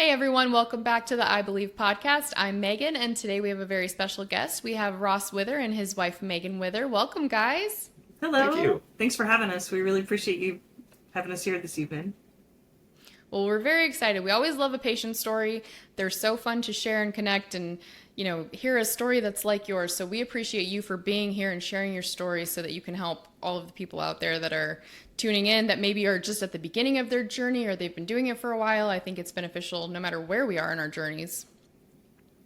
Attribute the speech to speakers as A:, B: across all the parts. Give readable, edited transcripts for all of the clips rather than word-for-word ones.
A: Hey everyone, welcome back to the I Believe podcast. I'm Megan, and today we have a very special guest. We have Ross Wither and his wife Megann Wither. Welcome, guys.
B: Thank
C: Hello.
B: you.
C: Thanks for having us. We really appreciate you having us here this evening.
A: Well, we're very excited. We always love a patient story. They're so fun to share and connect and, hear a story that's like yours. So we appreciate you for being here and sharing your story so that you can help all of the people out there that are tuning in that maybe are just at the beginning of their journey or they've been doing it for a while. I think it's beneficial no matter where we are in our journeys.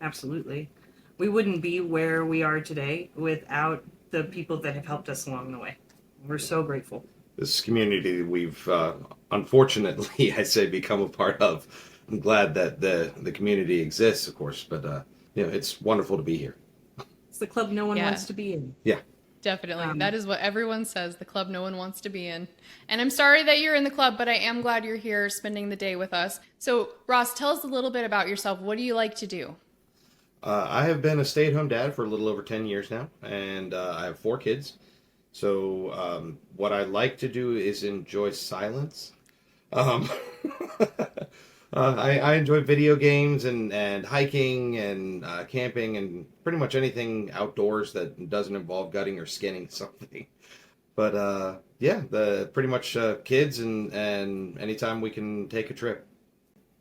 C: Absolutely. We wouldn't be where we are today without the people that have helped us along the way. We're so grateful.
B: This community we've unfortunately, I say, become a part of. I'm glad that the community exists, of course, but it's wonderful to be here.
C: It's the club no one
A: Yeah.
C: wants to be in.
B: Yeah.
A: Definitely. That is what everyone says, the club no one wants to be in. And I'm sorry that you're in the club, but I am glad you're here spending the day with us. So, Ross, tell us a little bit about yourself. What do you like to do?
B: I have been a stay-at-home dad for a little over 10 years now, and I have 4 kids. So what I like to do is enjoy silence. Um, I enjoy video games and hiking and camping and pretty much anything outdoors that doesn't involve gutting or skinning something. But yeah, the pretty much kids and anytime we can take a trip.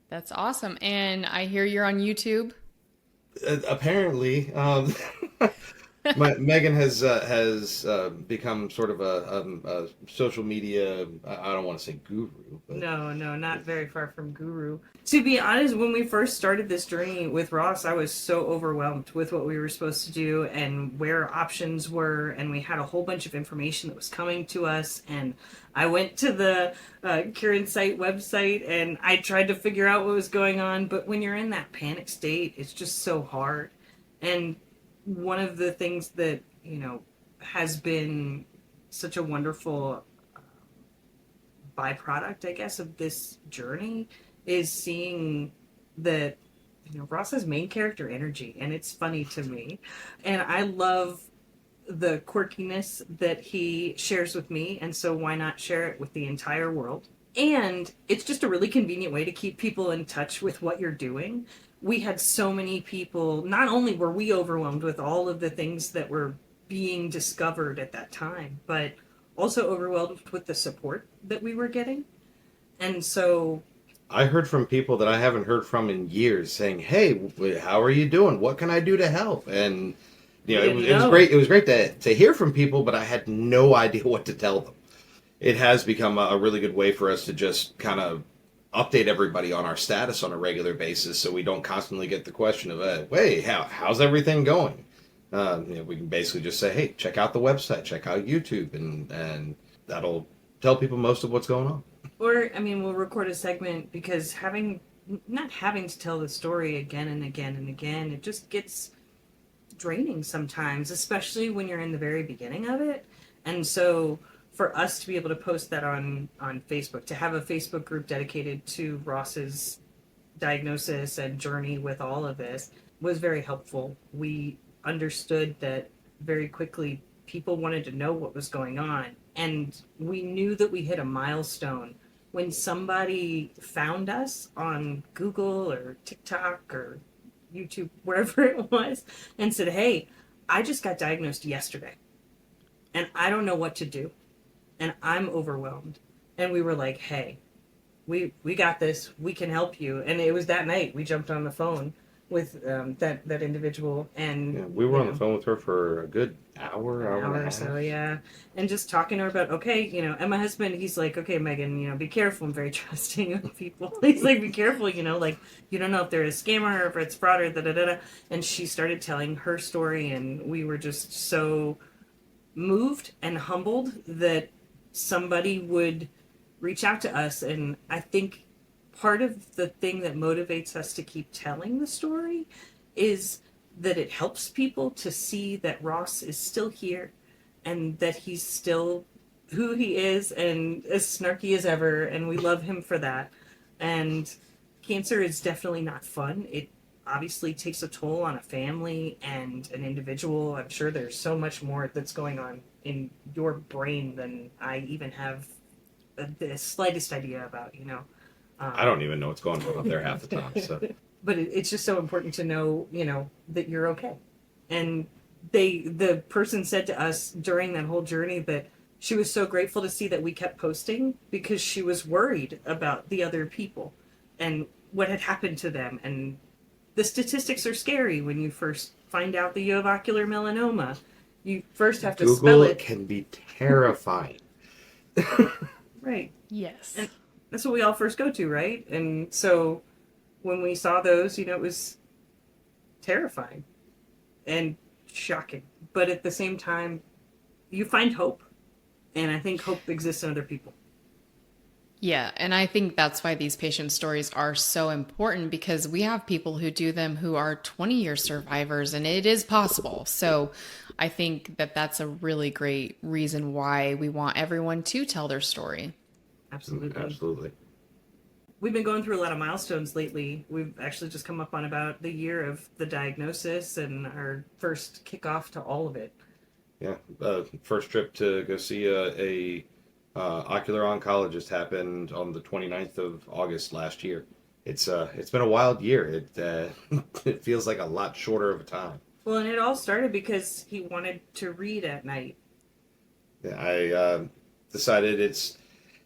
A: That's awesome. And I hear you're on YouTube.
B: Apparently, Megan has become sort of a social media. I don't want to say guru, but
C: No, not very far from guru. To be honest, when we first started this journey with Ross, I was so overwhelmed with what we were supposed to do and where our options were, and we had a whole bunch of information that was coming to us. And I went to the Cure Insight website and I tried to figure out what was going on. But when you're in that panic state, it's just so hard. And one of the things that has been such a wonderful byproduct, I guess, of this journey is seeing that Ross's main character energy, and it's funny to me, and I love the quirkiness that he shares with me, and so why not share it with the entire world? And it's just a really convenient way to keep people in touch with what you're doing. We had so many people, not only were we overwhelmed with all of the things that were being discovered at that time, but also overwhelmed with the support that we were getting. And so,
B: I heard from people that I haven't heard from in years saying, "Hey, how are you doing? What can I do to help?" And it was great. It was great to hear from people, but I had no idea what to tell them. It has become a really good way for us to just kind of update everybody on our status on a regular basis, so we don't constantly get the question of, "Hey, how's everything going?" We can basically just say, "Hey, check out the website, check out YouTube," and that'll tell people most of what's going on.
C: or I mean, we'll record a segment because not having to tell the story again and again and again, it just gets draining sometimes, especially when you're in the very beginning of it. And so for us to be able to post that on Facebook, to have a Facebook group dedicated to Ross's diagnosis and journey with all of this was very helpful. We understood that very quickly people wanted to know what was going on, and we knew that we hit a milestone when somebody found us on Google or TikTok or YouTube, wherever it was, and said, "Hey, I just got diagnosed yesterday and I don't know what to do and I'm overwhelmed." And we were like, "Hey, we got this. We can help you." And it was that night we jumped on the phone with that individual, and
B: Yeah, we were on the phone with her for a good hour
C: an
B: and
C: hour
B: a
C: or
B: half.
C: so, yeah, and just talking to her about, okay, and my husband, he's like, "Okay, Megan, be careful." I'm very trusting of people. He's like, "Be careful, like you don't know if they're a scammer or if it's fraud or da da da." And she started telling her story, and we were just so moved and humbled that somebody would reach out to us. And I think part of the thing that motivates us to keep telling the story is that it helps people to see that Ross is still here and that he's still who he is and as snarky as ever, and we love him for that. And cancer is definitely not fun. It obviously takes a toll on a family and an individual. I'm sure there's so much more that's going on in your brain than I even have the slightest idea about.
B: I don't even know what's going on up there half the time. So,
C: but it's just so important to know, that you're okay. And the person said to us during that whole journey that she was so grateful to see that we kept posting because she was worried about the other people and what had happened to them. And the statistics are scary when you first find out that you have ocular melanoma. You first have to spell
B: Google
C: it.
B: can be terrifying.
C: Right.
A: Yes.
C: And that's what we all first go to, right? And so when we saw those, it was terrifying and shocking. But at the same time, you find hope. And I think hope exists in other people.
A: Yeah, and I think that's why these patient stories are so important, because we have people who do them who are 20-year survivors, and it is possible. So I think that that's a really great reason why we want everyone to tell their story.
C: Absolutely.
B: Absolutely.
C: We've been going through a lot of milestones lately. We've actually just come up on about the year of the diagnosis and our first kickoff to all of it.
B: Yeah. First trip to go see a ocular oncologist happened on the 29th of August last year. It's been a wild year. It feels like a lot shorter of a time.
C: Well, and it all started because he wanted to read at night.
B: Yeah, I decided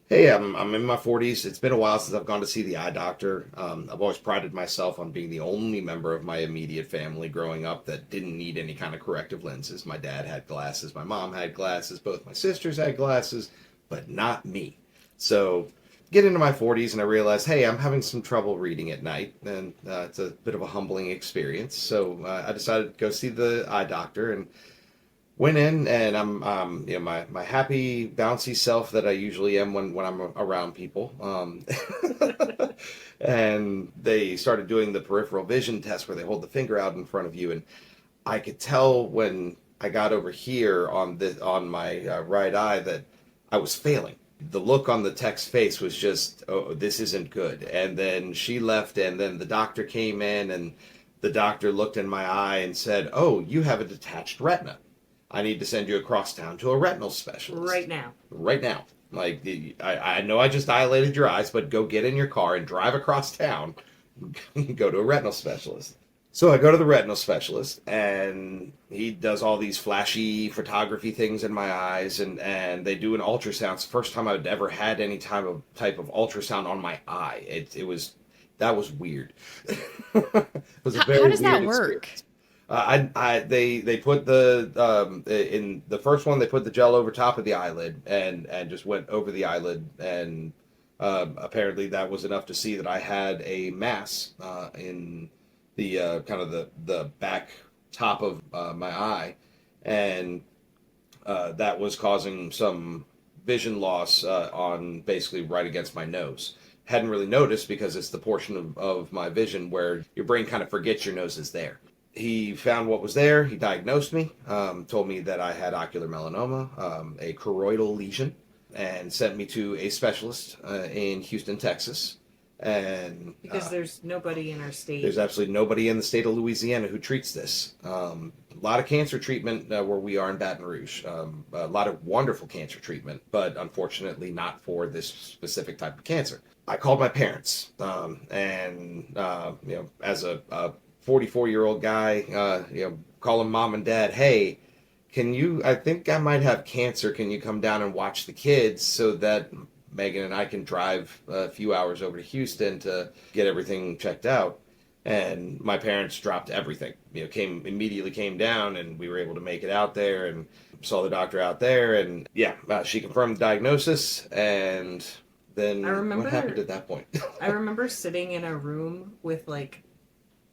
B: hey, I'm in my 40s. It's been a while since I've gone to see the eye doctor. I've always prided myself on being the only member of my immediate family growing up that didn't need any kind of corrective lenses. My dad had glasses, my mom had glasses, both my sisters had glasses, but not me. So get into my 40s and I realized, hey, I'm having some trouble reading at night, and it's a bit of a humbling experience. So I decided to go see the eye doctor and went in, and I'm my happy bouncy self that I usually am when I'm around people. And they started doing the peripheral vision test where they hold the finger out in front of you, and I could tell when I got over here on my right eye that I was failing. The look on the tech's face was just, oh, this isn't good. And then she left, and then the doctor came in, and the doctor looked in my eye and said, oh, you have a detached retina. I need to send you across town to a retinal specialist.
C: Right now.
B: Right now. Like, I know I just dilated your eyes, but go get in your car and drive across town and go to a retinal specialist. So I go to the retinal specialist, and he does all these flashy photography things in my eyes, and they do an ultrasound. It's the first time I'd ever had any type of ultrasound on my eye. That was weird. It was a very
A: How does that
B: weird
A: work?
B: experience. They put in the first one, they put the gel over top of the eyelid and just went over the eyelid, and apparently that was enough to see that I had a mass in the kind of the back top of my eye, and that was causing some vision loss on basically right against my nose. Hadn't really noticed because it's the portion of my vision where your brain kind of forgets your nose is there. He found what was there. He diagnosed me, told me that I had ocular melanoma, a choroidal lesion, and sent me to a specialist in Houston, Texas. And
C: Because there's nobody in our state.
B: there's absolutely nobody in the state of Louisiana who treats this. A lot of cancer treatment where we are in Baton Rouge. A lot of wonderful cancer treatment, but unfortunately not for this specific type of cancer. I called my parents, and as a 44-year-old guy, calling mom and dad, hey, I think I might have cancer. Can you come down and watch the kids so that Megan and I can drive a few hours over to Houston to get everything checked out? And my parents dropped everything, immediately came down, and we were able to make it out there and saw the doctor out there. And she confirmed the diagnosis. And then what happened at that point?
C: I remember sitting in a room with like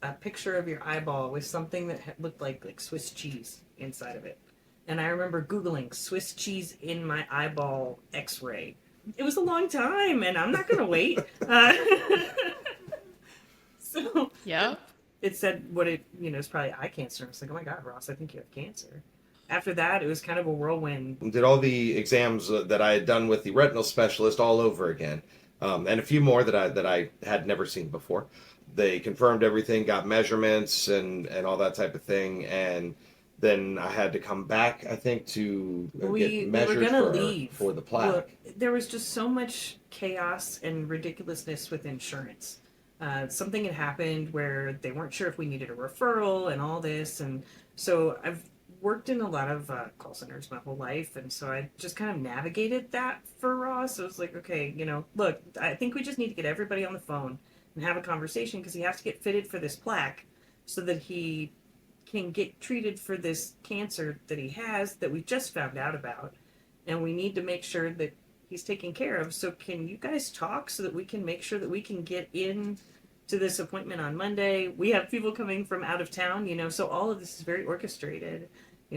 C: a picture of your eyeball with something that looked like Swiss cheese inside of it. And I remember Googling Swiss cheese in my eyeball x-ray. It was a long time, and I'm not going to wait. So
A: Yeah.
C: it said it's probably eye cancer. I was like, oh my God, Ross, I think you have cancer. After that, it was kind of a whirlwind.
B: Did all the exams that I had done with the retinal specialist all over again, and a few more that I had never seen before. They confirmed everything, got measurements and all that type of thing, and then I had to come back, I think, to get measured for the plaque.
C: Look, there was just so much chaos and ridiculousness with insurance. Something had happened where they weren't sure if we needed a referral and all this. And so I've worked in a lot of call centers my whole life. And so I just kind of navigated that for Ross. So it was like, okay, look, I think we just need to get everybody on the phone and have a conversation because he has to get fitted for this plaque so that he can get treated for this cancer that he has that we just found out about. And we need to make sure that he's taken care of. So can you guys talk so that we can make sure that we can get in to this appointment on Monday? We have people coming from out of town, so all of this is very orchestrated,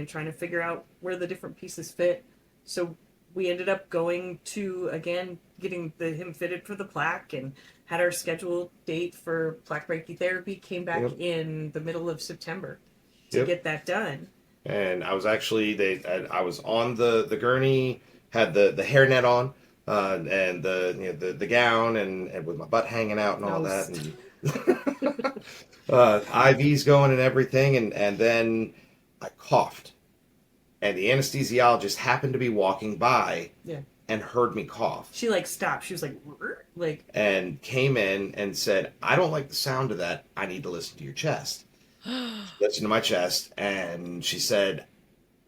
C: trying to figure out where the different pieces fit. So we ended up going to, again, getting him fitted for the plaque and had our scheduled date for plaque brachytherapy, came back in the middle of September to get that done.
B: And I was actually I was on the gurney, had the hairnet on, and the gown, and with my butt hanging out and all that, and IVs going and everything, and then I coughed, and the anesthesiologist happened to be walking by, and heard me cough.
C: She stopped. She was like,
B: and came in and said, "I don't like the sound of that. I need to listen to your chest." Listened to my chest, and she said,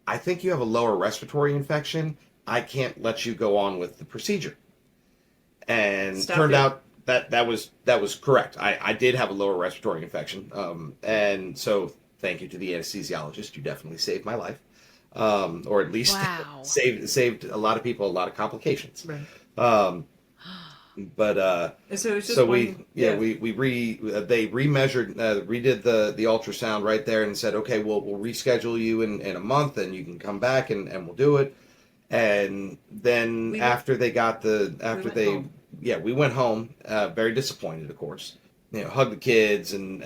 B: "I think you have a lower respiratory infection. I can't let you go on with the procedure." And turned out that was correct. I did have a lower respiratory infection, and so thank you to the anesthesiologist. You definitely saved my life, or at least saved a lot of people a lot of complications.
C: Right.
B: But
C: so it's just
B: they remeasured, redid the ultrasound right there and said, okay, we'll reschedule you in a month and you can come back and we'll do it. And then we went home, very disappointed, of course. Hugged the kids and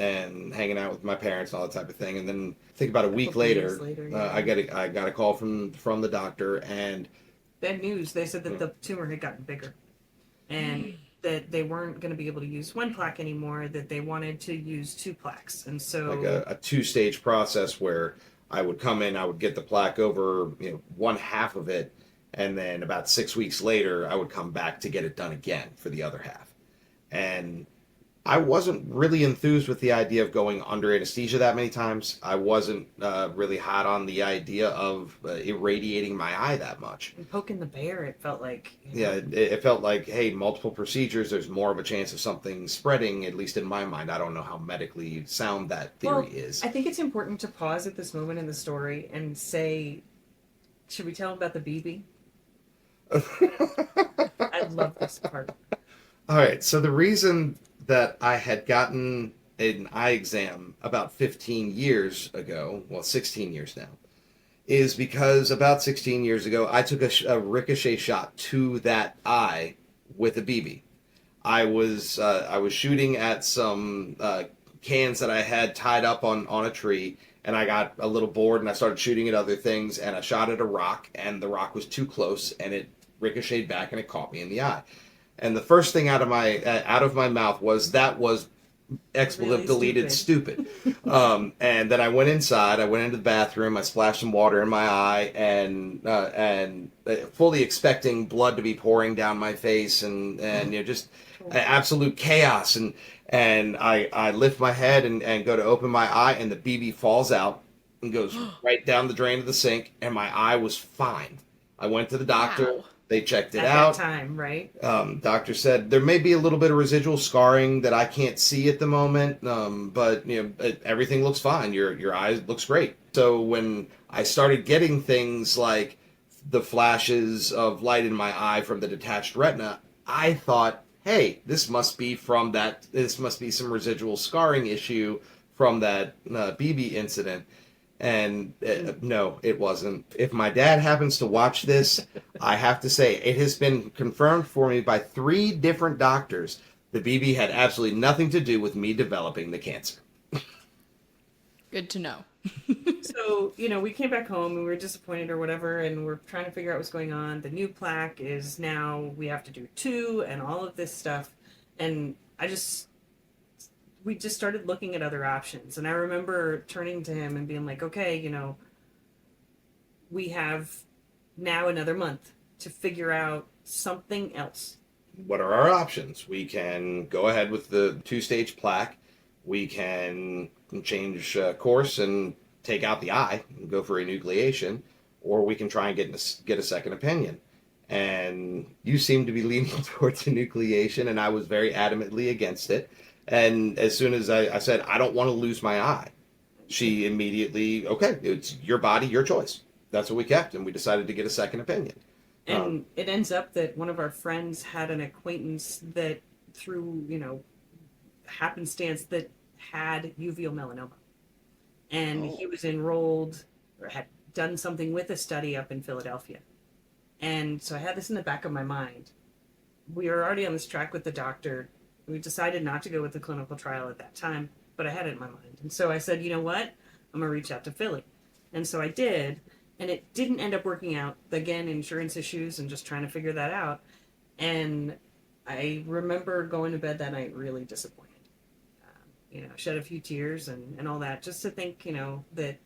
B: hanging out with my parents and all that type of thing. And then I think about a week later, I got a call from the doctor, and
C: bad news. They said that the tumor had gotten bigger, and that they weren't going to be able to use one plaque anymore, that they wanted to use 2 plaques. And so
B: like a 2-stage process where I would come in, I would get the plaque over, one half of it, and then about 6 weeks later, I would come back to get it done again for the other half. And I wasn't really enthused with the idea of going under anesthesia that many times. I wasn't really hot on the idea of irradiating my eye that much.
C: And poking the bear, it felt like.
B: Yeah, it felt like, hey, multiple procedures, there's more of a chance of something spreading, at least in my mind. I don't know how medically sound that theory is.
C: I think it's important to pause at this moment in the story and say, should we tell him about the BB? I love this part.
B: All right, so the reason that I had gotten an eye exam about 15 years ago, well, 16 years now, is because about 16 years ago, I took a ricochet shot to that eye with a BB. I was shooting at some cans that I had tied up on a tree, and I got a little bored, and I started shooting at other things, and I shot at a rock, and the rock was too close, and it ricocheted back, and it caught me in the eye. And the first thing out of my mouth was, that was expletive really deleted stupid. And then I went inside. I went into the bathroom. I splashed some water in my eye, and fully expecting blood to be pouring down my face, and just absolute chaos. And I lift my head and go to open my eye, and the BB falls out and goes right down the drain of the sink, and my eye was fine. I went to the doctor. Wow. They checked it out.
C: At that time, right?
B: Doctor said there may be a little bit of residual scarring that I can't see at the moment, but everything looks fine. Your eye looks great. So when I started getting things like the flashes of light in my eye from the detached retina, I thought, hey, this must be some residual scarring issue from that BB incident. And no, it wasn't. If my dad happens to watch this, I have to say it has been confirmed for me by 3 different doctors. The BB had absolutely nothing to do with me developing the cancer.
A: Good to know.
C: So, we came back home and we were disappointed or whatever, and we're trying to figure out what's going on. The new plaque is now we have to do 2 and all of this stuff. And we just started looking at other options. And I remember turning to him and being like, okay, we have now another month to figure out something else.
B: what are our options? We can go ahead with the 2-stage plaque. We can change course and take out the eye and go for enucleation, or we can try and get a second opinion. And you seem to be leaning towards enucleation, and I was very adamantly against it. And as soon as I said, I don't want to lose my eye, she immediately, okay, it's your body, your choice. That's what we kept, and we decided to get a second opinion.
C: And it ends up that one of our friends had an acquaintance that, through, happenstance, that had uveal melanoma. And he was enrolled or had done something with a study up in Philadelphia. And so I had this in the back of my mind. We were already on this track with the doctor. We decided not to go with the clinical trial at that time, but I had it in my mind. And so I said, you know what? I'm going to reach out to Philly. And so I did. And it didn't end up working out. Again, insurance issues and just trying to figure that out. And I remember going to bed that night really disappointed. Shed a few tears and all that, just to think, that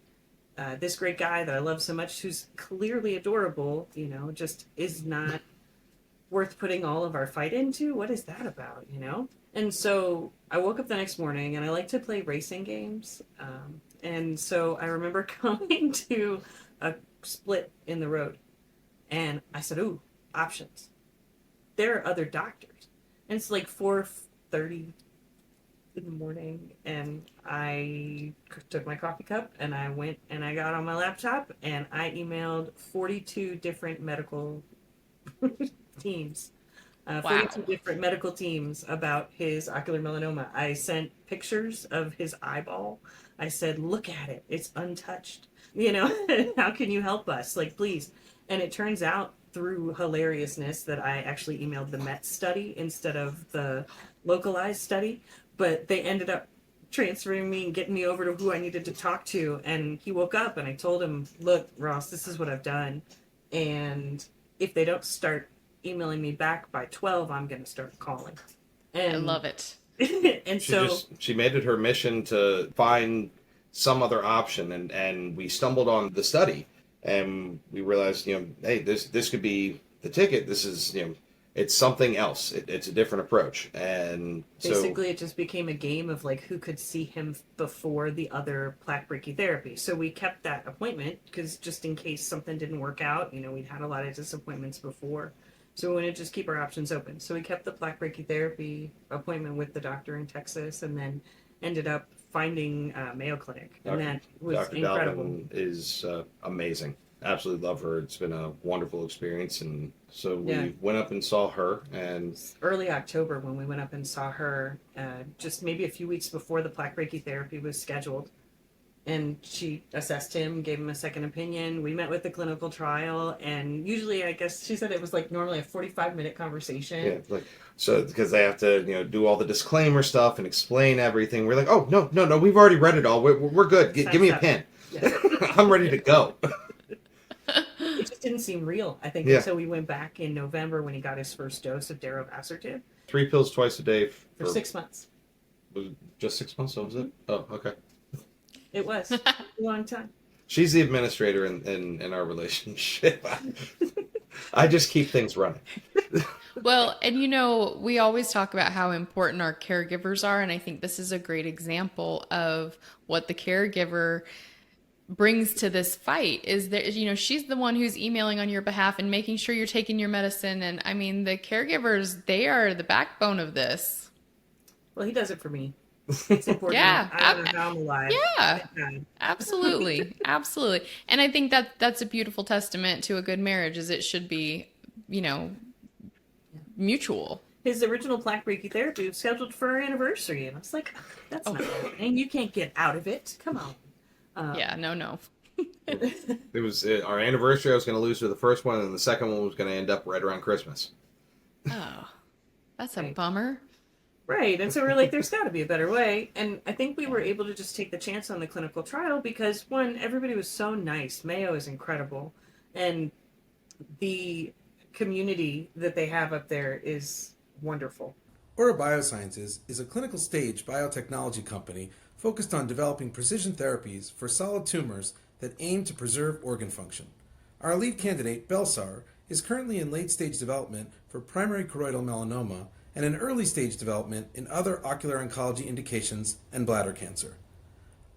C: this great guy that I love so much, who's clearly adorable, just is not worth putting all of our fight into. What is that about, And so I woke up the next morning, and I like to play racing games. And so I remember going to a split in the road, and I said, ooh, options. There are other doctors. And it's like 4:30 in the morning, and I took my coffee cup, and I went and I got on my laptop, and I emailed 42 different medical teams. 42 different medical teams about his ocular melanoma. I sent pictures of his eyeball. I said, look at it. It's untouched. How can you help us? Like, please. And it turns out, through hilariousness, that I actually emailed the MET study instead of the localized study. But they ended up transferring me and getting me over to who I needed to talk to. And he woke up, and I told him, look, Ross, this is what I've done. And if they don't start emailing me back by 12, I'm going to start calling. And
A: I love it.
B: And she made it her mission to find some other option, and we stumbled on the study, and we realized, hey, this could be the ticket. This is, it's something else. It's a different approach. And
C: basically, it just became a game of like who could see him before the other plaque brachytherapy. So we kept that appointment because just in case something didn't work out, we'd had a lot of disappointments before. So we wanted to just keep our options open. So we kept the plaque brachytherapy appointment with the doctor in Texas, and then ended up finding Mayo Clinic. And that was
B: Dr.
C: incredible.
B: Dalvin is amazing. Absolutely love her. It's been a wonderful experience. And so we went up and saw her. And
C: early October when we went up and saw her, just maybe a few weeks before the plaque brachytherapy was scheduled. And she assessed him, gave him a second opinion. We met with the clinical trial, and usually, I guess she said it was like normally a 45-minute conversation.
B: Yeah, so because they have to, do all the disclaimer stuff and explain everything. We're like, oh no, we've already read it all. We're good. Give me a pen. Yeah. I'm ready to go.
C: It just didn't seem real, I think, until we went back in November when he got his first dose of darovasertib.
B: 3 pills twice a day
C: for 6 months.
B: Was it just 6 months? So was it? Oh, okay.
C: It was a long time.
B: She's the administrator in our relationship. I just keep things running.
A: Well, and we always talk about how important our caregivers are, and I think this is a great example of what the caregiver brings to this fight. Is that she's the one who's emailing on your behalf and making sure you're taking your medicine, and I mean the caregivers, they are the backbone of this.
C: Well, he does it for me. It's important.
A: Yeah,
C: I'm alive.
A: Yeah, absolutely, absolutely. And I think that's a beautiful testament to a good marriage. Is it should be, mutual.
C: His original plaque brachytherapy was scheduled for our anniversary, and I was like, that's not happening. You can't get out of it. Come on.
A: Yeah, no.
B: It was our anniversary. I was going to lose to the first one, and the second one was going to end up right around Christmas.
A: Oh, that's a bummer.
C: Right, and so we're like, there's got to be a better way. And I think we were able to just take the chance on the clinical trial because, one, everybody was so nice. Mayo is incredible. And the community that they have up there is wonderful.
D: Aura Biosciences is a clinical stage biotechnology company focused on developing precision therapies for solid tumors that aim to preserve organ function. Our lead candidate, Belsar, is currently in late-stage development for primary choroidal melanoma and in early-stage development in other ocular oncology indications and bladder cancer.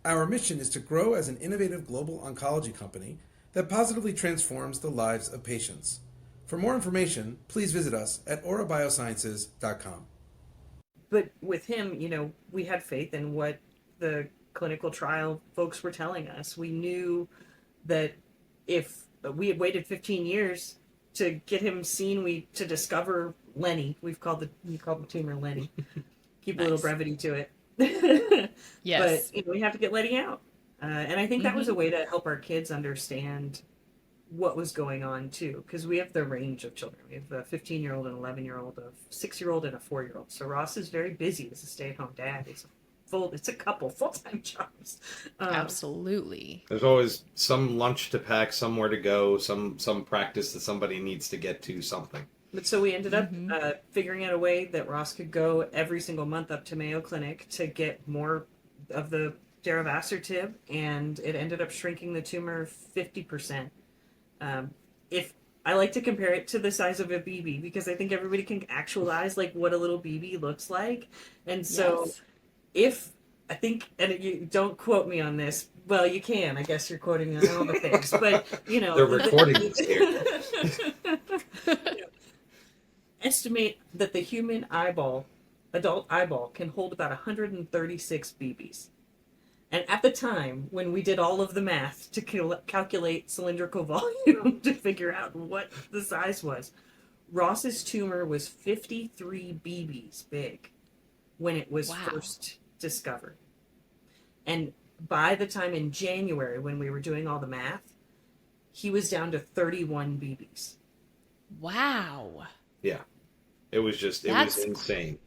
D: Our mission is to grow as an innovative global oncology company that positively transforms the lives of patients. For more information, please visit us at aurabiosciences.com.
C: But with him, we had faith in what the clinical trial folks were telling us. We knew that if we had waited 15 years to get him seen, to discover Lenny, we called the tumor Lenny. Keep a little brevity to it.
A: Yes.
C: But we have to get Lenny out. And I think that was a way to help our kids understand what was going on too, because we have the range of children. We have a 15-year-old, an 11-year-old, a 6-year-old, and a 4-year-old. So Ross is very busy as a stay-at-home dad. It's a couple full-time jobs.
A: Absolutely.
B: There's always some lunch to pack, somewhere to go, some practice that somebody needs to get to, something.
C: But so we ended up figuring out a way that Ross could go every single month up to Mayo Clinic to get more of the darovasertib, and it ended up shrinking the tumor 50%. If I like to compare it to the size of a BB, because I think everybody can actualize like what a little BB looks like. And so I think, and you don't quote me on this. Well, you can. I guess you're quoting me on all the things, but
B: They're recording this here.
C: Estimate that the human adult eyeball, can hold about 136 BBs. And at the time, when we did all of the math to calculate cylindrical volume to figure out what the size was, Ross's tumor was 53 BBs big when it was first discovered. And by the time in January, when we were doing all the math, he was down to 31 BBs.
A: Wow.
B: Yeah. It was insane.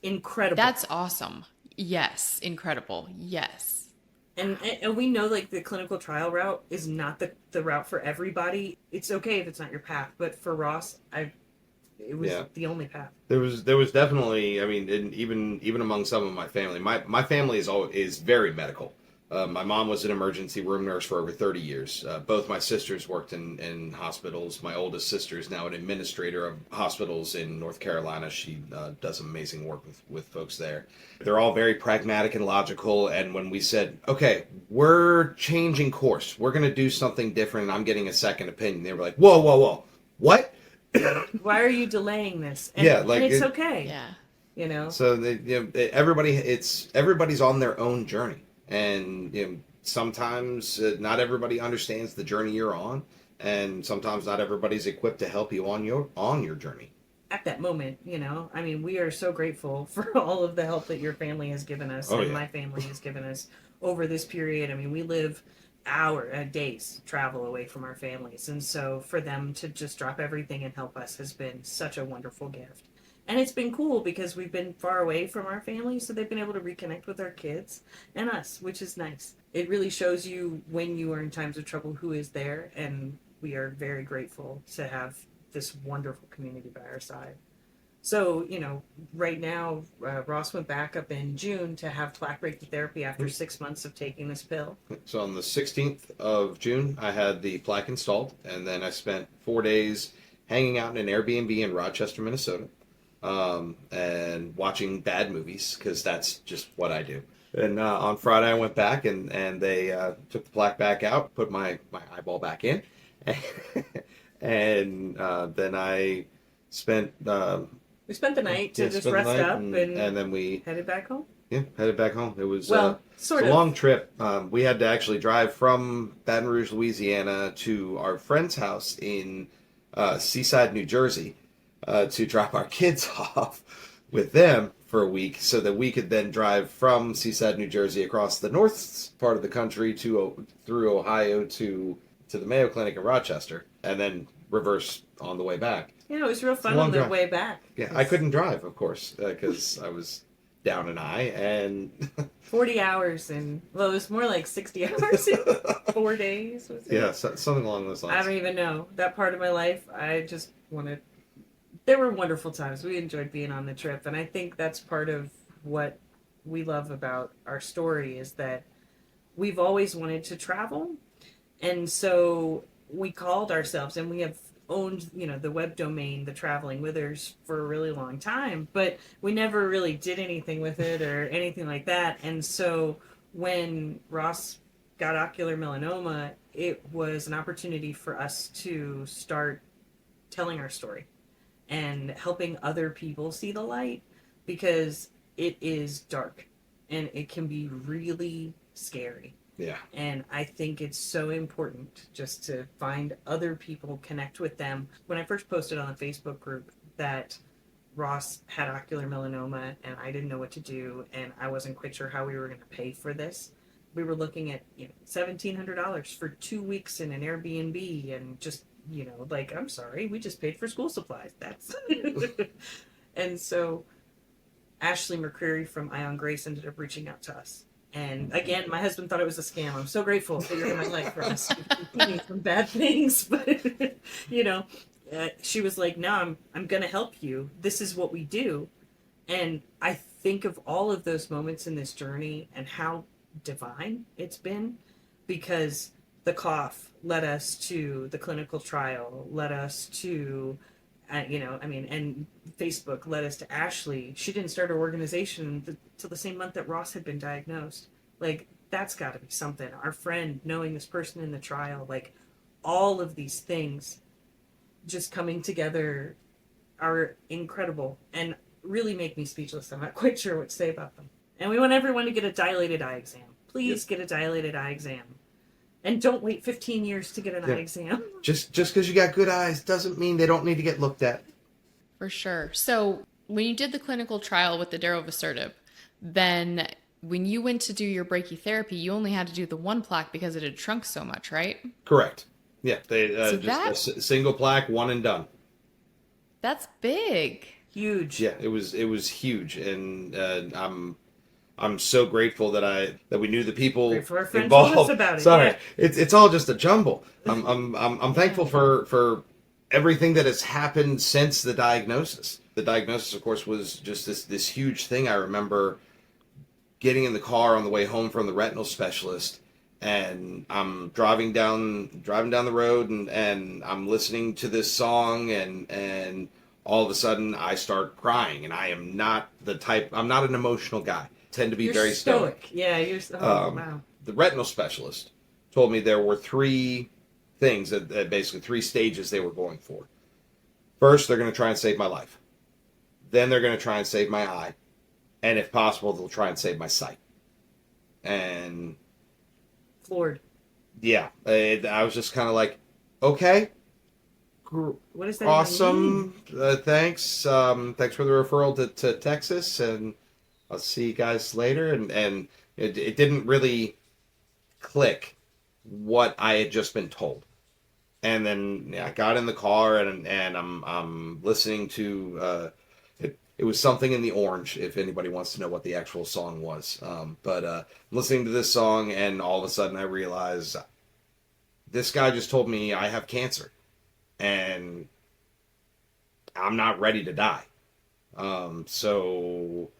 C: Incredible.
A: That's awesome. Yes. Incredible. Yes.
C: And we know like the clinical trial route is not the route for everybody. It's okay if it's not your path, but for Ross, it was the only path.
B: There was definitely, I mean, even among some of my family, my family is very medical. My mom was an emergency room nurse for over 30 years. Both my sisters worked in hospitals. My oldest sister is now an administrator of hospitals in North Carolina. She does amazing work with folks there. They're all very pragmatic and logical. And when we said, okay, we're changing course, we're going to do something different, and I'm getting a second opinion, they were like, whoa, whoa, whoa, what?
C: Why are you delaying this? And,
B: and
C: it's okay.
A: Yeah.
B: So everybody's on their own journey. And sometimes not everybody understands the journey you're on, and sometimes not everybody's equipped to help you on your journey.
C: At that moment, I mean, we are so grateful for all of the help that your family has given us, my family has given us over this period. I mean, we live days travel away from our families, and so for them to just drop everything and help us has been such a wonderful gift. And it's been cool because we've been far away from our family, so they've been able to reconnect with our kids and us, which is nice. It really shows you when you are in times of trouble who is there, and we are very grateful to have this wonderful community by our side. So, right now, Ross went back up in June to have plaque brachytherapy after 6 months of taking this pill.
B: So on the 16th of June, I had the plaque installed, and then I spent 4 days hanging out in an Airbnb in Rochester, Minnesota. And watching bad movies, because that's just what I do. And on Friday I went back and they took the plaque back out, put my eyeball back in, and then I spent
C: we spent the night to just rest up and
B: then we
C: headed back home.
B: Yeah, headed back home. It was
C: sort
B: a
C: of
B: long trip. We had to actually drive from Baton Rouge, Louisiana to our friend's house in Seaside, New Jersey, to drop our kids off with them for a week so that we could then drive from Seaside, New Jersey across the north part of the country through Ohio to the Mayo Clinic in Rochester, and then reverse on the way back.
C: Yeah, it was real fun on the way back.
B: Yeah, I couldn't drive, of course, because I was down an eye, and
C: 40 hours and, well, it was more like 60 hours in 4 days. Was it?
B: Yeah, something along those lines.
C: I don't even know. That part of my life, I just wanted... There were wonderful times. We enjoyed being on the trip, and I think that's part of what we love about our story is that we've always wanted to travel, and so we called ourselves, and we have owned, the web domain, the Traveling Withers, for a really long time, but we never really did anything with it or anything like that. And so when Ross got ocular melanoma, it was an opportunity for us to start telling our story and helping other people see the light, because it is dark and it can be really scary.
B: Yeah.
C: And I think it's so important just to find other people, connect with them. When I first posted on the Facebook group that Ross had ocular melanoma and I didn't know what to do and I wasn't quite sure how we were going to pay for this, we were looking at $1,700 for 2 weeks in an Airbnb, and just like, I'm sorry, we just paid for school supplies. That's and so Ashley McCreary from Ion Grace ended up reaching out to us. And again, my husband thought it was a scam. I'm so grateful that you're in my life, Ross. Keep me from bad things, but she was like, "No, I'm going to help you. This is what we do." And I think of all of those moments in this journey and how divine it's been, because the cough led us to the clinical trial, led us to and Facebook led us to Ashley. She didn't start her organization till the same month that Ross had been diagnosed. Like, that's got to be something. Our friend knowing this person in the trial, like, all of these things just coming together are incredible and really make me speechless. I'm not quite sure what to say about them. And we want everyone to get a dilated eye exam. Please get a dilated eye exam. And don't wait 15 years to get an eye exam.
B: Just because you got good eyes doesn't mean they don't need to get looked at.
A: For sure. So when you did the clinical trial with the darovasertib, then when you went to do your brachytherapy, you only had to do the one plaque because it had shrunk so much, right?
B: Correct. Yeah, they
A: So
B: just a single plaque, one and done.
A: That's big.
C: Huge.
B: Yeah, it was huge, and I'm so grateful that we knew the people involved.
C: About it.
B: Sorry,
C: Yeah.
B: it's all just a jumble. I'm thankful for everything that has happened since the diagnosis. The diagnosis, of course, was just this huge thing. I remember getting in the car on the way home from the retinal specialist, and I'm driving down the road, and I'm listening to this song, and all of a sudden I start crying, and I am not I'm not an emotional guy. Tend to be very stoic.
C: Yeah, you're wow.
B: The retinal specialist told me there were three things that basically three stages they were going for. First, they're going to try and save my life. Then they're going to try and save my eye. And if possible, they'll try and save my sight. And
C: Floored.
B: yeah, I was just kind of like, okay.
C: What does that
B: awesome.
C: mean?
B: Thanks. Thanks for the referral to Texas, and I'll see you guys later. And it didn't really click what I had just been told. And then I got in the car, and I'm listening to it was something in the orange, if anybody wants to know what the actual song was. But listening to this song, and all of a sudden I realized this guy just told me I have cancer, and I'm not ready to die. So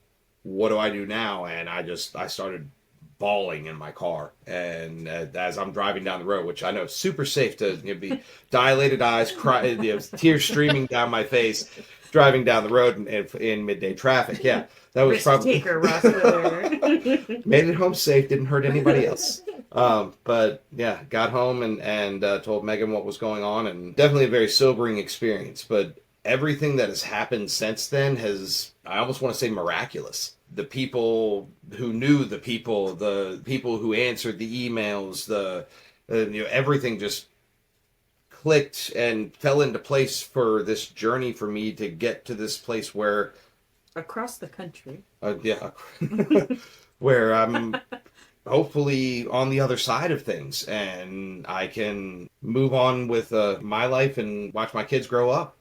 B: what do I do now? And I started bawling in my car, and as I'm driving down the road, which I know is super safe to be dilated eyes, cry, tears streaming down my face, driving down the road in midday traffic. Yeah, that was probably
C: taker, Ross Wither.
B: Made it home safe, didn't hurt anybody else. But yeah, got home and told Megan what was going on, and definitely a very sobering experience. But everything that has happened since then I almost want to say miraculous. The people who knew the people who answered the emails, everything just clicked and fell into place for this journey for me to get to this place where
C: across the country,
B: where I'm hopefully on the other side of things, and I can move on with my life and watch my kids grow up.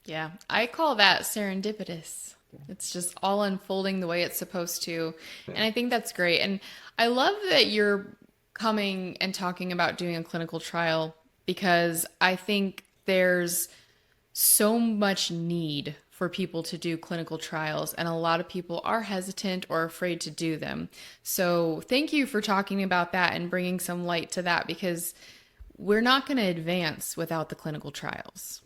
A: Yeah, I call that serendipitous. It's just all unfolding the way it's supposed to.
B: Yeah.
A: And I think that's great. And I love that you're coming and talking about doing a clinical trial, because I think there's so much need for people to do clinical trials, and a lot of people are hesitant or afraid to do them. So thank you for talking about that and bringing some light to that, because we're not going to advance without the clinical trials.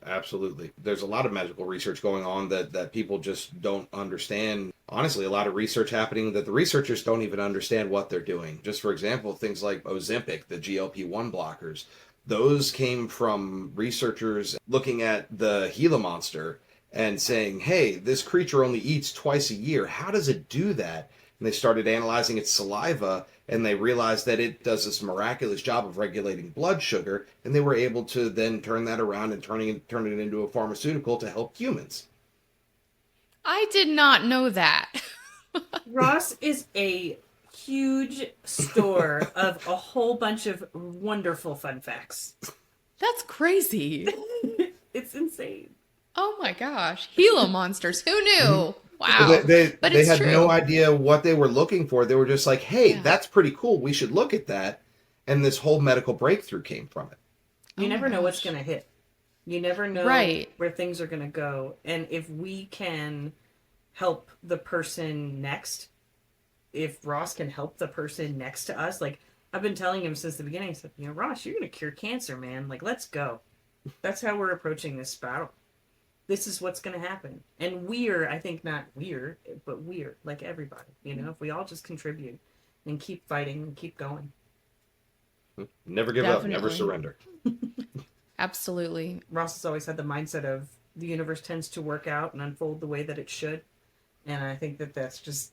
B: Absolutely. There's a lot of medical research going on that people just don't understand. Honestly, a lot of research happening that the researchers don't even understand what they're doing. Just for example, things like Ozempic, the GLP-1 blockers, those came from researchers looking at the Gila monster and saying, hey, this creature only eats twice a year. How does it do that? And they started analyzing its saliva, and they realized that it does this miraculous job of regulating blood sugar, and they were able to then turn that around and turn it into a pharmaceutical to help humans.
A: I did not know that.
C: Ross is a huge store of a whole bunch of wonderful fun facts.
A: That's crazy.
C: It's insane.
A: Oh my gosh. Gila monsters. Who knew? Wow.
B: They
A: But it's
B: had
A: true.
B: no idea what they were looking for. They were just like, hey,
A: Yeah.
B: that's pretty cool. We should look at that. And this whole medical breakthrough came from it.
C: You
A: Oh my
C: never know what's
A: gosh.
C: going to hit. You never know
A: Right.
C: where things are going to go. And if we can help the person next, if Ross can help the person next to us, like I've been telling him since the beginning, I said, Ross, you're going to cure cancer, man. Like, let's go. That's how we're approaching this battle. This is what's going to happen. And we're, I think not we're, but we're like everybody, if we all just contribute and keep fighting and keep going.
B: Never give up, never
A: Definitely.
B: surrender.
A: Absolutely.
C: Ross has always had the mindset of the universe tends to work out and unfold the way that it should. And I think that that's just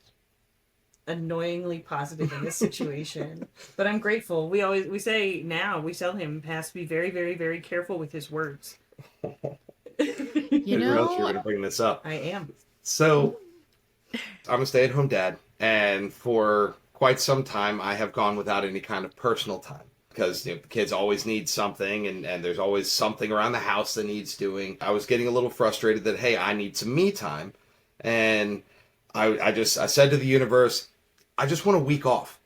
C: annoyingly positive in this situation. But I'm grateful. We tell him has to be very, very, very careful with his words.
A: You
B: Didn't realize you were going
A: know,
B: to bring this up.
C: I am.
B: So, I'm a stay-at-home dad, and for quite some time, I have gone without any kind of personal time because the kids always need something, and there's always something around the house that needs doing. I was getting a little frustrated that, hey, I need some me time, and I said to the universe, I just want a week off.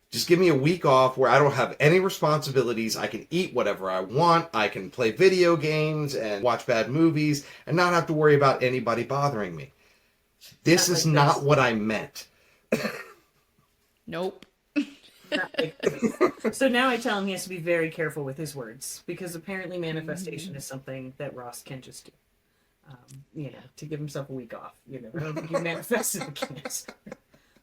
B: Just give me a week off where I don't have any responsibilities. I can eat whatever I want. I can play video games and watch bad movies and not have to worry about anybody bothering me. This
C: Not
B: is
C: like
B: not
C: this.
B: what I meant.
A: nope.
C: Not like this. So now I tell him he has to be very careful with his words because apparently manifestation is something that Ross can just do. To give himself a week off. I don't think he manifested the cancer.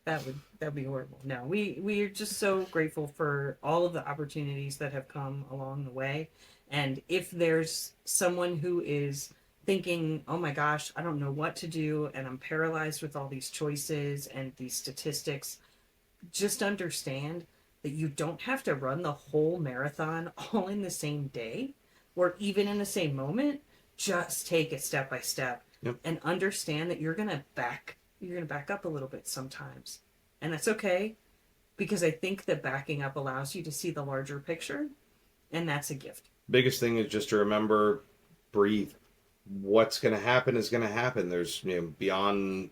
C: That'd be horrible. No, we are just so grateful for all of the opportunities that have come along the way. And if there's someone who is thinking, oh my gosh, I don't know what to do and I'm paralyzed with all these choices and these statistics, just understand that you don't have to run the whole marathon all in the same day or even in the same moment. Just take it step by step.
B: Yep.
C: And understand that you're gonna back up a little bit sometimes. And that's okay because I think that backing up allows you to see the larger picture, and that's a gift.
B: Biggest thing is just to remember, breathe. What's going to happen is going to happen. There's, beyond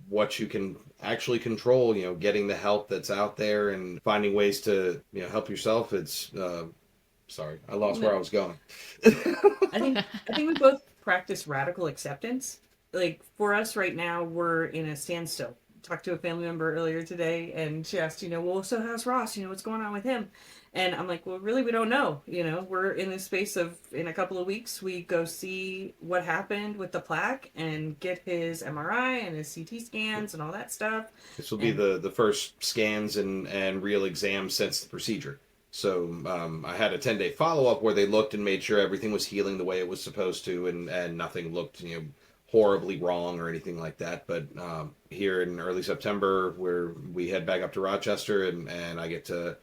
B: what you can actually control, getting the help that's out there and finding ways to, help yourself. It's, sorry, I lost where I was going.
C: I think we both practice radical acceptance. Like for us right now, we're in a standstill. Talked to a family member earlier today, and she asked, well, so how's Ross? What's going on with him? And I'm like, well, really, we don't know. We're in this space of, in a couple of weeks, we go see what happened with the plaque and get his MRI and his CT scans and all that stuff.
B: This will be the first scans and real exams since the procedure. So I had a 10-day follow-up where they looked and made sure everything was healing the way it was supposed to, and nothing looked, horribly wrong or anything like that. But here in early September, where we head back up to Rochester, and I get to,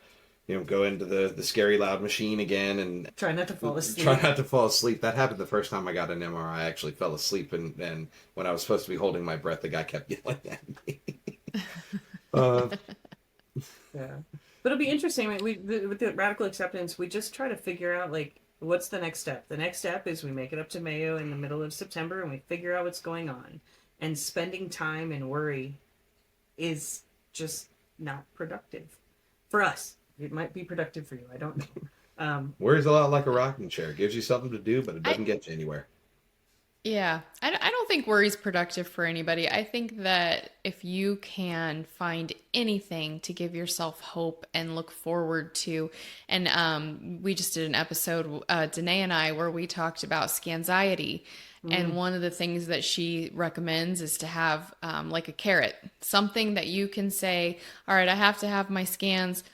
B: go into the scary loud machine again and
C: Try not to fall asleep.
B: try not to fall asleep. That happened the first time I got an MRI. I actually fell asleep, and when I was supposed to be holding my breath, the guy kept yelling at me.
C: Yeah. But it'll be interesting. With the radical acceptance, we just try to figure out, what's the next step? The next step is we make it up to Mayo in the middle of September and we figure out what's going on. And spending time in worry is just not productive. For us. It might be productive for you. I don't know.
B: Worry's a lot like a rocking chair. It gives you something to do, but it doesn't get you anywhere.
A: Yeah. I don't don't think worry's productive for anybody. I think that if you can find anything to give yourself hope and look forward to, and we just did an episode, Danae and I, where we talked about scanxiety. And one of the things that she recommends is to have like a carrot, something that you can say, all right, I have to have my scans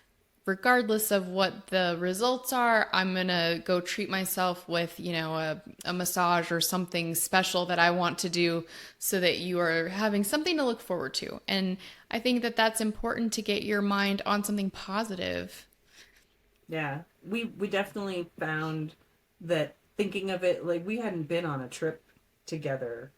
A: regardless of what the results are. I'm going to go treat myself with, a massage or something special that I want to do so that you are having something to look forward to. And I think that that's important to get your mind on something positive.
C: Yeah, we definitely found that thinking of it, like, we hadn't been on a trip together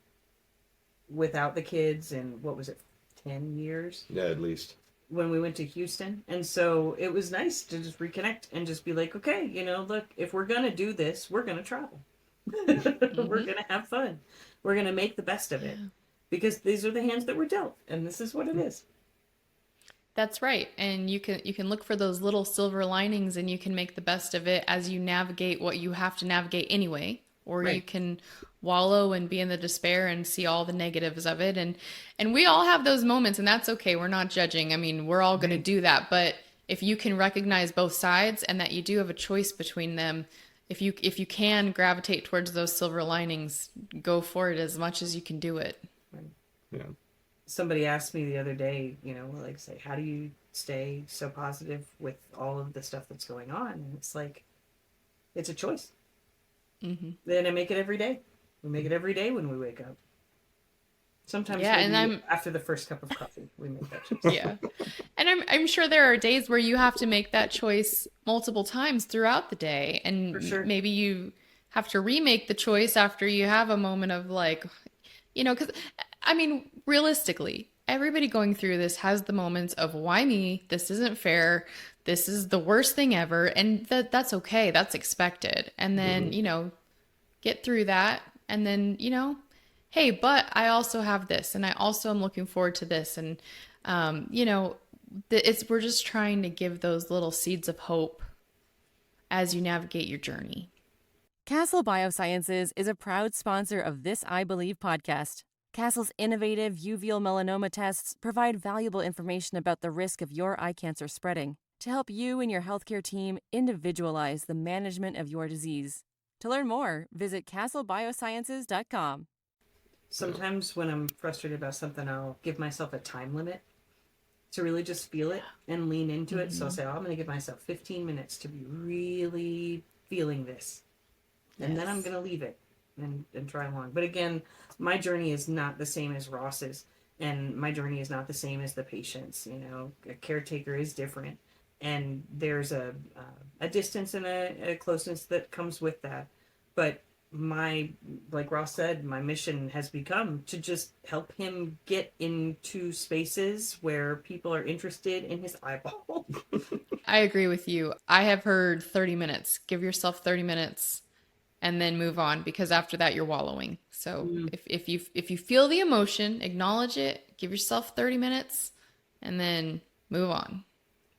C: without the kids in, what was it, 10 years?
B: Yeah, at least.
C: When we went to Houston. And so it was nice to just reconnect and just be like, okay, look, if we're going to do this, we're going to travel. We're going to have fun. We're going to make the best of it. Because these are the hands that were dealt, and this is what it is.
A: That's right. And you can look for those little silver linings, and you can make the best of it as you navigate what you have to navigate anyway. Or
C: Right.
A: you can wallow and be in the despair and see all the negatives of it. And we all have those moments, and that's okay. We're not judging. I mean, we're all going to do that. But if you can recognize both sides and that you do have a choice between them, if you can gravitate towards those silver linings, go for it as much as you can do it.
C: Right.
B: Yeah.
C: Somebody asked me the other day, like, say, how do you stay so positive with all of the stuff that's going on? And it's like, it's a choice. Then I make it every day. We make it every day when we wake up. Sometimes maybe after the first cup of coffee, we make that choice.
A: Yeah. And I'm sure there are days where you have to make that choice multiple times throughout the day. And
C: For sure.
A: maybe you have to remake the choice after you have a moment of like, because, I mean, realistically, everybody going through this has the moments of, why me? This isn't fair. This is the worst thing ever. And that's okay. That's expected. And then, get through that. And then, hey, but I also have this, and I also am looking forward to this. And, we're just trying to give those little seeds of hope as you navigate your journey.
E: Castle Biosciences is a proud sponsor of this I Believe podcast. Castle's innovative uveal melanoma tests provide valuable information about the risk of your eye cancer spreading to help you and your healthcare team individualize the management of your disease. To learn more, visit castlebiosciences.com.
C: Sometimes when I'm frustrated about something, I'll give myself a time limit to really just feel it and lean into it. So I'll say, I'm going to give myself 15 minutes to be really feeling this. And then I'm going to leave it and try along. But again, my journey is not the same as Ross's. And my journey is not the same as the patient's. A caretaker is different. And there's a distance and a closeness that comes with that. But like Ross said, my mission has become to just help him get into spaces where people are interested in his eyeball.
A: I agree with you. I have heard 30 minutes. Give yourself 30 minutes and then move on, because after that you're wallowing. So if you feel the emotion, acknowledge it, give yourself 30 minutes and then move on.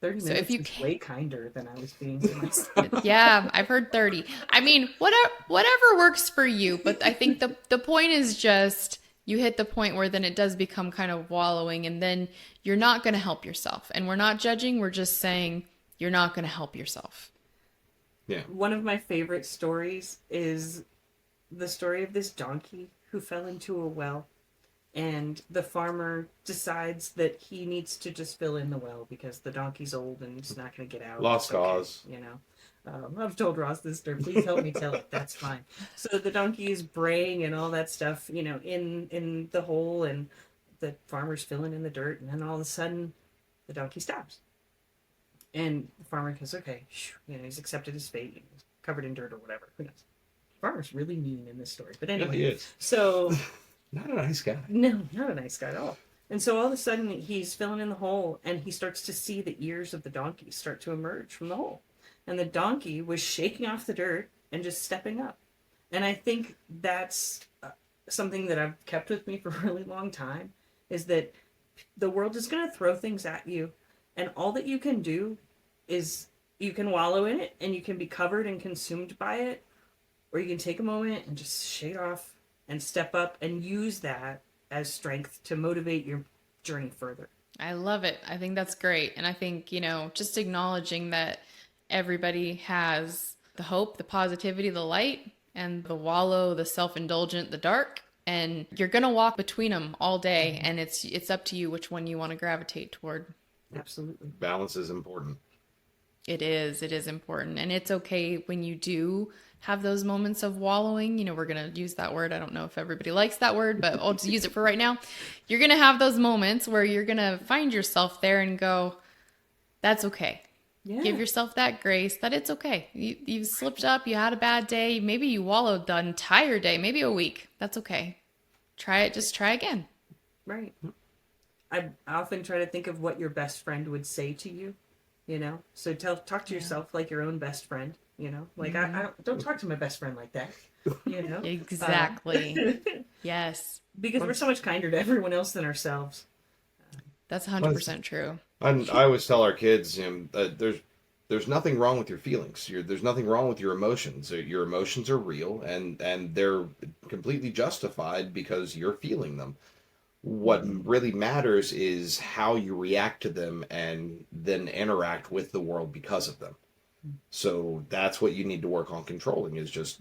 C: 30
A: So
C: minutes
A: if you
C: is way kinder than I was being to myself.
A: Yeah, I've heard 30. I mean, whatever works for you. But I think the point is just, you hit the point where then it does become kind of wallowing, and then you're not going to help yourself. And we're not judging. We're just saying you're not going to help yourself.
B: Yeah.
C: One of my favorite stories is the story of this donkey who fell into a well. And the farmer decides that he needs to just fill in the well because the donkey's old and he's not going to get out.
B: Lost cause.
C: I've told Ross this story. Please help me tell it. That's fine. So the donkey is braying and all that stuff, in the hole, and the farmer's filling in the dirt. And then all of a sudden, the donkey stops. And the farmer goes, okay, he's accepted his fate. He's covered in dirt or whatever. Who knows? The farmer's really mean in this story. But anyway,
B: Yeah, he is.
C: So...
B: Not a nice guy.
C: No, not a nice guy at all. And so all of a sudden he's filling in the hole, and he starts to see the ears of the donkey start to emerge from the hole. And the donkey was shaking off the dirt and just stepping up. And I think that's something that I've kept with me for a really long time, is that the world is going to throw things at you. And all that you can do is you can wallow in it and you can be covered and consumed by it, or you can take a moment and just shake it off and step up and use that as strength to motivate your journey further.
A: I love it. I think that's great. And I think, just acknowledging that everybody has the hope, the positivity, the light, and the wallow, the self-indulgent, the dark. And you're going to walk between them all day. And it's up to you which one you want to gravitate toward.
C: Absolutely.
B: Balance is important.
A: It is. It is important. And it's okay when you do have those moments of wallowing. We're going to use that word. I don't know if everybody likes that word, but I'll just use it for right now. You're going to have those moments where you're going to find yourself there and go, that's okay.
C: Yeah.
A: Give yourself that grace that it's okay. You slipped up. You had a bad day. Maybe you wallowed the entire day, maybe a week. That's okay. Try it. Just try again.
C: Right. I often try to think of what your best friend would say to you, So talk to yourself like your own best friend, Like I don't talk to my best friend like that,
A: Exactly. Yes.
C: Because we're so much kinder to everyone else than ourselves.
A: That's 100% true.
B: I always tell our kids, there's nothing wrong with your feelings. There's nothing wrong with your emotions. Your emotions are real and they're completely justified because you're feeling them. What really matters is how you react to them and then interact with the world because of them. So that's what you need to work on controlling is just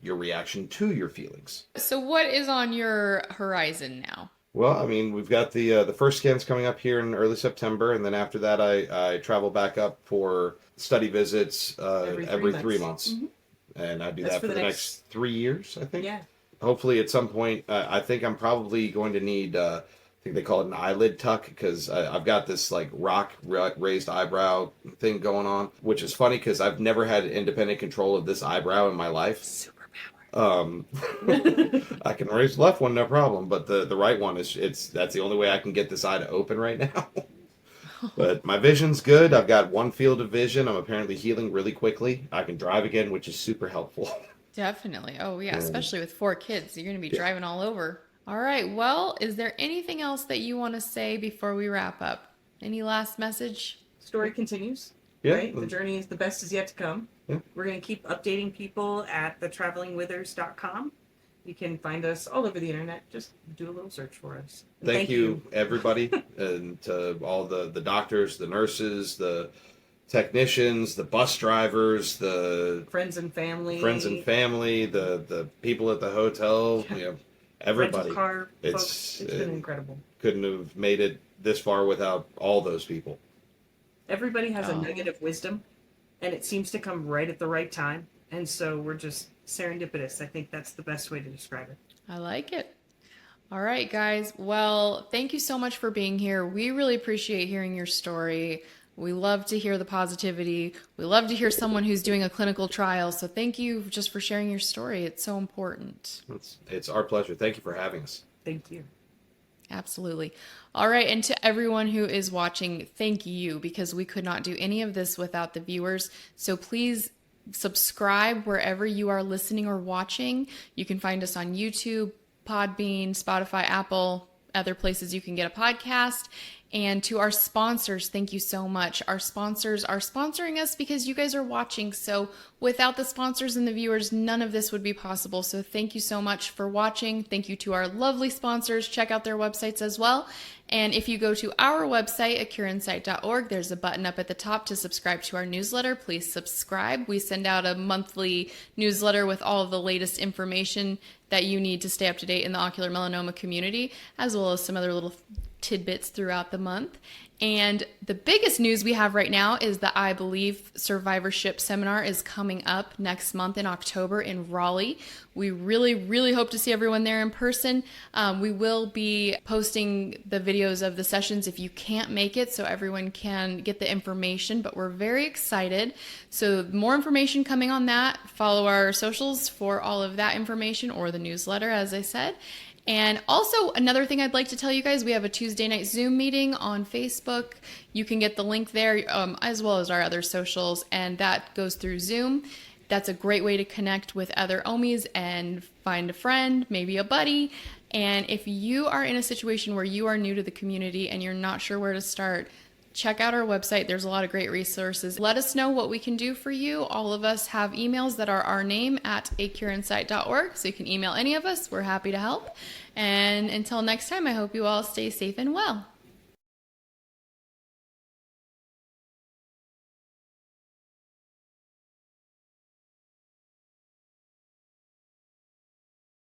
B: your reaction to your feelings.
A: So what is on your horizon now?
B: Well, I mean, we've got the first scans coming up here in early September, and then after that, I travel back up for study visits every 3 months, and I do that for the next 3 years, I think.
C: Yeah.
B: Hopefully, at some point, I think I'm probably going to need. I think they call it an eyelid tuck because I've got this like rock raised eyebrow thing going on, which is funny because I've never had independent control of this eyebrow in my life. I can raise the left one, no problem, but the right one that's the only way I can get this eye to open right now. But my vision's good. I've got one field of vision. I'm apparently healing really quickly. I can drive again, which is super helpful.
A: Definitely. Oh, yeah. Especially with 4 kids. You're going to be driving all over. All right. Well, is there anything else that you want to say before we wrap up? Any last message?
C: Story continues.
B: Yeah.
C: Right? The journey is the best is yet to come.
B: Yeah.
C: We're going to keep updating people at thetravelingwithers.com. You can find us all over the internet. Just do a little search for us.
B: Thank you, everybody, and to all the doctors, the nurses, the technicians, the bus drivers, the
C: friends and family,
B: the people at the hotel, everybody.
C: Rental car folks. It's been incredible.
B: Couldn't have made it this far without all those people.
C: Everybody has a nugget of wisdom, and it seems to come right at the right time. And so we're just serendipitous. I think that's the best way to describe it.
A: I like it. All right, guys. Well, thank you so much for being here. We really appreciate hearing your story. We love to hear the positivity. We love to hear someone who's doing a clinical trial. So thank you just for sharing your story. It's so important.
B: It's our pleasure. Thank you for having us.
C: Thank you.
A: Absolutely. All right. And to everyone who is watching, thank you, because we could not do any of this without the viewers. So please subscribe wherever you are listening or watching. You can find us on YouTube, Podbean, Spotify, Apple, other places you can get a podcast. And to our sponsors, thank you so much. Our sponsors are sponsoring us because you guys are watching. So without the sponsors and the viewers, none of this would be possible. So thank you so much for watching. Thank you to our lovely sponsors. Check out their websites as well. And if you go to our website at cureinsight.org, there's a button up at the top to subscribe to our newsletter. Please subscribe. We send out a monthly newsletter with all of the latest information that you need to stay up to date in the ocular melanoma community, as well as some other little tidbits throughout the month. And the biggest news we have right now is the I Believe Survivorship Seminar is coming up next month in October in Raleigh. We really, really hope to see everyone there in person. We will be posting the videos of the sessions if you can't make it so everyone can get the information, but we're very excited. So more information coming on that. Follow our socials for all of that information or the newsletter, as I said. And also, another thing I'd like to tell you guys, we have a Tuesday night Zoom meeting on Facebook. You can get the link there, as well as our other socials, and that goes through Zoom. That's a great way to connect with other OMIs and find a friend, maybe a buddy. And if you are in a situation where you are new to the community and you're not sure where to start, check out our website. There's a lot of great resources. Let us know what we can do for you. All of us have emails that are our name at acureinsight.org, so you can email any of us. We're happy to help. And until next time, I hope you all stay safe and well.